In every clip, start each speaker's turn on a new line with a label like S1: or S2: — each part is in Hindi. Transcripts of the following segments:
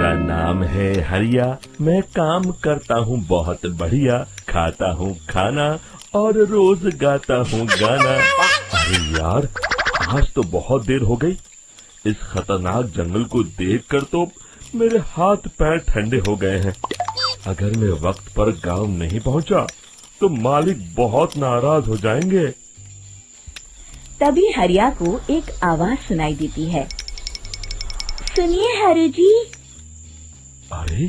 S1: मेरा नाम है हरिया, मैं काम करता हूँ बहुत बढ़िया, खाता हूँ खाना और रोज गाता हूँ गाना। अरे यार, आज तो बहुत देर हो गई। इस खतरनाक जंगल को देखकर तो मेरे हाथ पैर ठंडे हो गए हैं। अगर मैं वक्त पर गांव नहीं पहुंचा तो मालिक बहुत नाराज हो जाएंगे।
S2: तभी हरिया को एक आवाज सुनाई देती है। सुनिए हरु जी।
S1: अरे,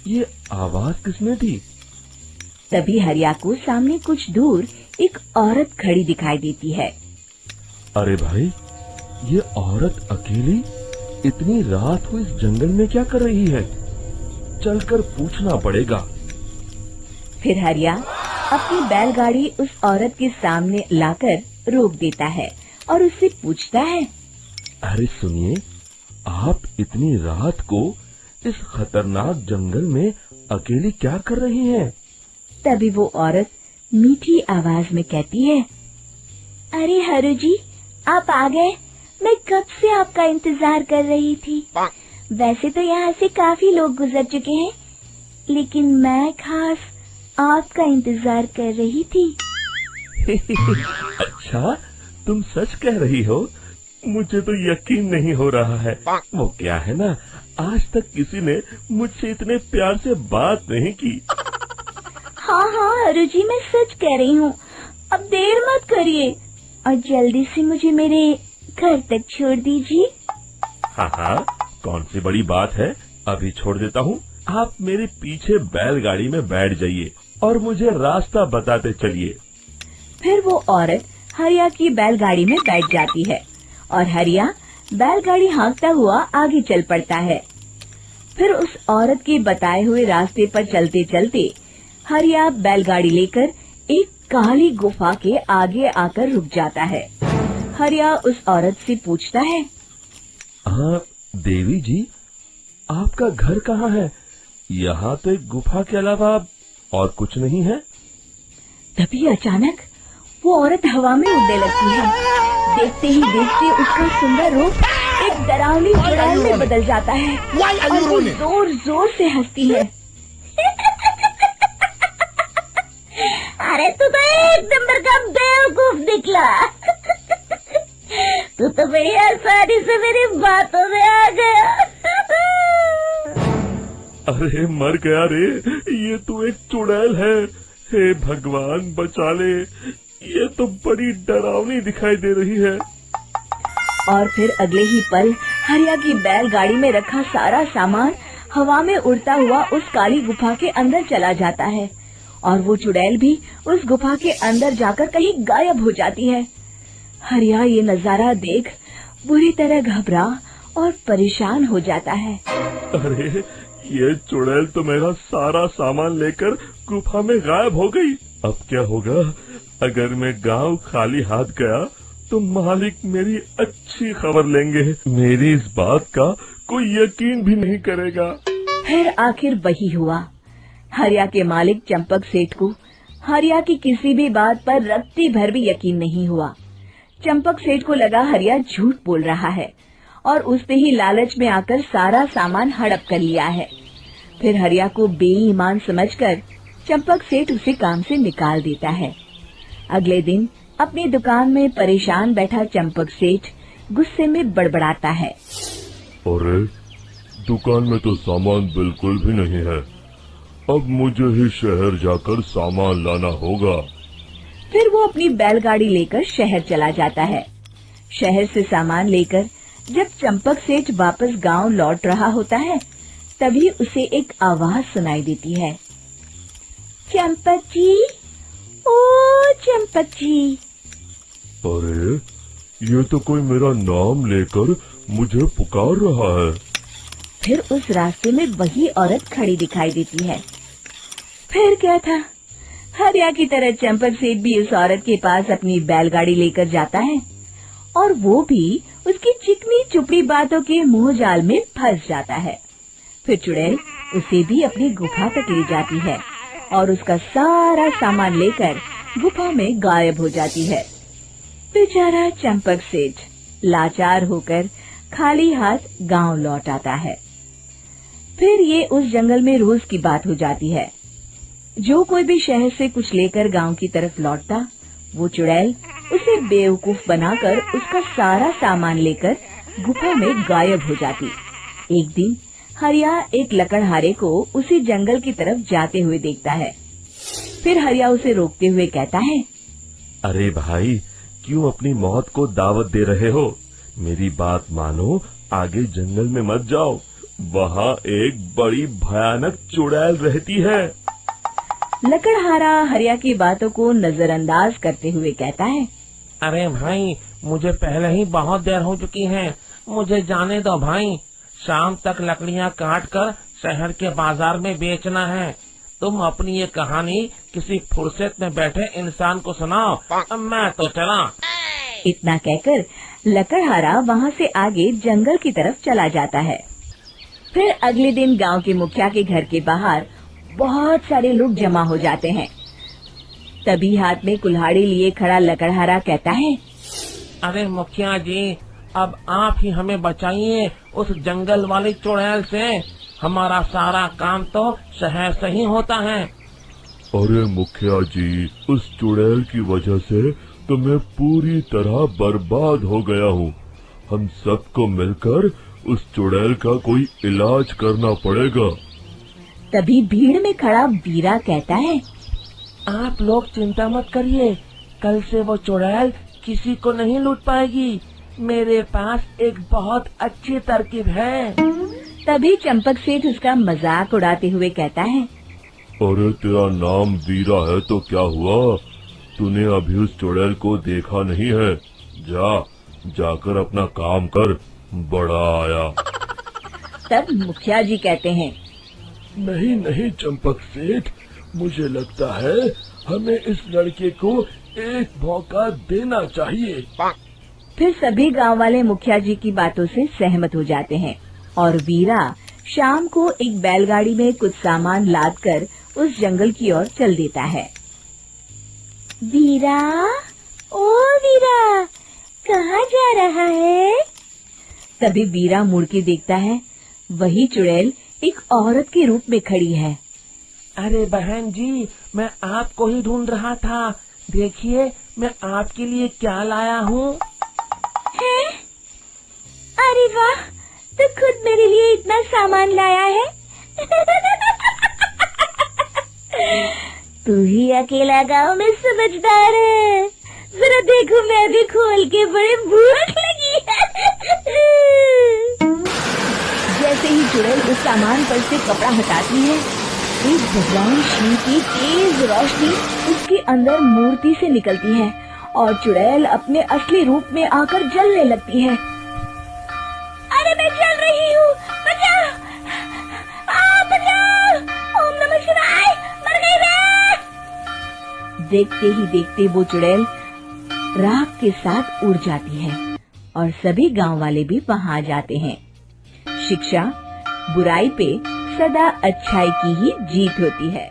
S1: ये आवाज किसने दी?
S2: तभी हरिया को सामने कुछ दूर एक औरत खड़ी दिखाई देती है।
S1: अरे भाई, ये औरत अकेली इतनी रात को इस जंगल में क्या कर रही है? चलकर पूछना पड़ेगा।
S2: फिर हरिया अपनी बैलगाड़ी उस औरत के सामने लाकर रोक देता है और उससे पूछता है।
S1: अरे सुनिए, आप इतनी रात को इस खतरनाक जंगल में अकेली क्या कर रही हैं?
S2: तभी वो औरत मीठी आवाज में कहती है। अरे हरु जी, आप आ गए। मैं कब से आपका इंतजार कर रही थी। वैसे तो यहाँ से काफी लोग गुजर चुके हैं, लेकिन मैं खास आपका इंतजार कर रही थी।
S1: अच्छा, तुम सच कह रही हो? मुझे तो यकीन नहीं हो रहा है। वो क्या है ना, आज तक किसी ने मुझसे इतने प्यार से बात नहीं की।
S2: हाँ हरु जी, मैं सच कह रही हूँ। अब देर मत करिए और जल्दी से मुझे मेरे घर तक छोड़ दीजिए।
S1: हाँ, कौन सी बड़ी बात है, अभी छोड़ देता हूँ। आप मेरे पीछे बैलगाड़ी में बैठ जाइए और मुझे रास्ता बताते चलिए।
S2: फिर वो औरत हरिया की बैलगाड़ी में बैठ जाती है और हरिया बैलगाड़ी हाँकता हुआ आगे चल पड़ता है। फिर उस औरत के बताए हुए रास्ते पर चलते चलते हरिया बैलगाड़ी लेकर एक काली गुफा के आगे आकर रुक जाता है। हरिया उस औरत से पूछता है।
S1: देवी जी, आपका घर कहाँ है? यहाँ तो एक गुफा के अलावा और कुछ नहीं है।
S2: तभी अचानक वो औरत हवा में उड़ने लगती है। देखते ही देखते उसका सुंदर रूप एक डरावनी चुड़ैल में बदल जाता है और वो जोर जोर से हंसती है। अरे तू तो एक नंबर का बेवकूफ निकला। तू तो बड़ी आसानी से मेरी बातों में आ गया।
S1: अरे मर गया रे, ये तो एक चुड़ैल है। हे भगवान बचा ले, ये तो बड़ी डरावनी दिखाई दे रही है।
S2: और फिर अगले ही पल हरिया की बैलगाड़ी में रखा सारा सामान हवा में उड़ता हुआ उस काली गुफा के अंदर चला जाता है और वो चुड़ैल भी उस गुफा के अंदर जाकर कहीं गायब हो जाती है। हरिया ये नजारा देख बुरी तरह घबरा और परेशान हो जाता है।
S1: अरे, ये चुड़ैल तो मेरा सारा सामान लेकर गुफा में गायब हो गई। अब क्या होगा? अगर मैं गांव खाली हाथ गया तो मालिक मेरी अच्छी खबर लेंगे। मेरी इस बात का कोई यकीन भी नहीं करेगा।
S2: फिर आखिर वही हुआ। हरिया के मालिक चंपक सेठ को हरिया की किसी भी बात पर रत्ती भर भी यकीन नहीं हुआ। चंपक सेठ को लगा हरिया झूठ बोल रहा है और उसने ही लालच में आकर सारा सामान हड़प कर लिया है। फिर हरिया को बेईमान समझकर चंपक सेठ उसे काम से निकाल देता है। अगले दिन अपनी दुकान में परेशान बैठा चंपक सेठ गुस्से में बड़बड़ाता है।
S1: अरे, दुकान में तो सामान बिल्कुल भी नहीं है। अब मुझे ही शहर जाकर सामान लाना होगा।
S2: फिर वो अपनी बैलगाड़ी लेकर शहर चला जाता है। शहर से सामान लेकर जब चंपक सेठ वापस गांव लौट रहा होता है, तभी उसे एक आवाज सुनाई देती है। चंपक जी, ओ चंपक जी।
S1: अरे, ये तो कोई मेरा नाम लेकर मुझे पुकार रहा है।
S2: फिर उस रास्ते में वही औरत खड़ी दिखाई देती है। फिर क्या था, हरिया की तरह चंपक सेठ भी उस औरत के पास अपनी बैलगाड़ी लेकर जाता है और वो भी उसकी चिकनी चुपड़ी बातों के मुंह जाल में फंस जाता है। फिर चुड़ैल उसे भी अपनी गुफा तक ले जाती है और उसका सारा सामान लेकर गुफा में गायब हो जाती है। बेचारा चंपक सेठ लाचार होकर खाली हाथ गांव लौट आता है। फिर ये उस जंगल में रोज की बात हो जाती है। जो कोई भी शहर से कुछ लेकर गांव की तरफ लौटता, वो चुड़ैल उसे बेवकूफ बनाकर उसका सारा सामान लेकर गुफा में गायब हो जाती। एक दिन हरिया एक लकड़हारे को उसी जंगल की तरफ जाते हुए देखता है। फिर हरिया उसे रोकते हुए कहता है,
S1: अरे भाई, क्यों अपनी मौत को दावत दे रहे हो? मेरी बात मानो, आगे जंगल में मत जाओ, वहाँ एक बड़ी भयानक चुड़ैल रहती है।
S2: लकड़हारा हरिया की बातों को नजरअंदाज करते हुए कहता है,
S3: अरे भाई, मुझे पहले ही बहुत देर हो चुकी है, मुझे जाने दो भाई। शाम तक लकड़ियाँ काट कर शहर के बाजार में बेचना है। तुम अपनी ये कहानी किसी फुर्सत में बैठे इंसान को सुनाओ, मैं तो चला।
S2: इतना कहकर लकड़हारा वहाँ से आगे जंगल की तरफ चला जाता है। फिर अगले दिन गांव के मुखिया के घर के बाहर बहुत सारे लोग जमा हो जाते हैं। तभी हाथ में कुल्हाड़ी लिए खड़ा लकड़हारा कहता है,
S3: अरे मुखिया जी, अब आप ही हमें बचाइए उस जंगल वाली चुड़ैल से। हमारा सारा काम तो शहर से ही होता है।
S1: अरे मुखिया जी, उस चुड़ैल की वजह से तो मैं पूरी तरह बर्बाद हो गया हूँ। हम सबको मिलकर उस चुड़ैल का कोई इलाज करना पड़ेगा।
S2: तभी भीड़ में खड़ा वीरा कहता है,
S3: आप लोग चिंता मत करिए, कल से वो चुड़ैल किसी को नहीं लूट पाएगी। मेरे पास एक बहुत अच्छी तरकीब है।
S2: तभी चंपक सेठ उसका मजाक उड़ाते हुए कहता है,
S1: अरे तेरा नाम वीरा है तो क्या हुआ? तूने अभी उस चुड़ैल को देखा नहीं है? जाकर अपना काम कर, बड़ा आया।
S2: तब मुखिया जी कहते हैं,
S1: नहीं नहीं चंपक सेठ, मुझे लगता है हमें इस लड़के को एक मौका देना चाहिए।
S2: फिर सभी गांव वाले मुखिया जी की बातों से सहमत हो जाते हैं और वीरा शाम को एक बैलगाड़ी में कुछ सामान लादकर उस जंगल की ओर चल देता है। वीरा, ओ वीरा, कहाँ जा रहा है? तभी वीरा मुड़ के देखता है, वही चुड़ैल एक औरत के रूप में खड़ी है।
S3: अरे बहन जी, मैं आपको ही ढूंढ रहा था। देखिए, मैं आपके लिए क्या लाया हूँ।
S2: अरे वाह, तो खुद मेरे लिए इतना सामान लाया है। तू ही अकेला गांव में समझदार है। जरा देखो, मैं भी खोल के, बड़े भूख लगी है। जैसे ही चुड़ैल उस सामान पर से कपड़ा हटाती है, एक भगवान की तेज रोशनी उसके अंदर मूर्ति से निकलती है और चुड़ैल अपने असली रूप में आकर जलने लगती है। अरे मैं जल रही हूँ, बचाओ! बचाओ! ओम नमः शिवाय! मर गई मैं! देखते ही देखते वो चुड़ैल राख के साथ उड़ जाती है और सभी गांव वाले भी वहां आ जाते हैं। शिक्षा बुराई पे सदा अच्छाई की ही जीत होती है।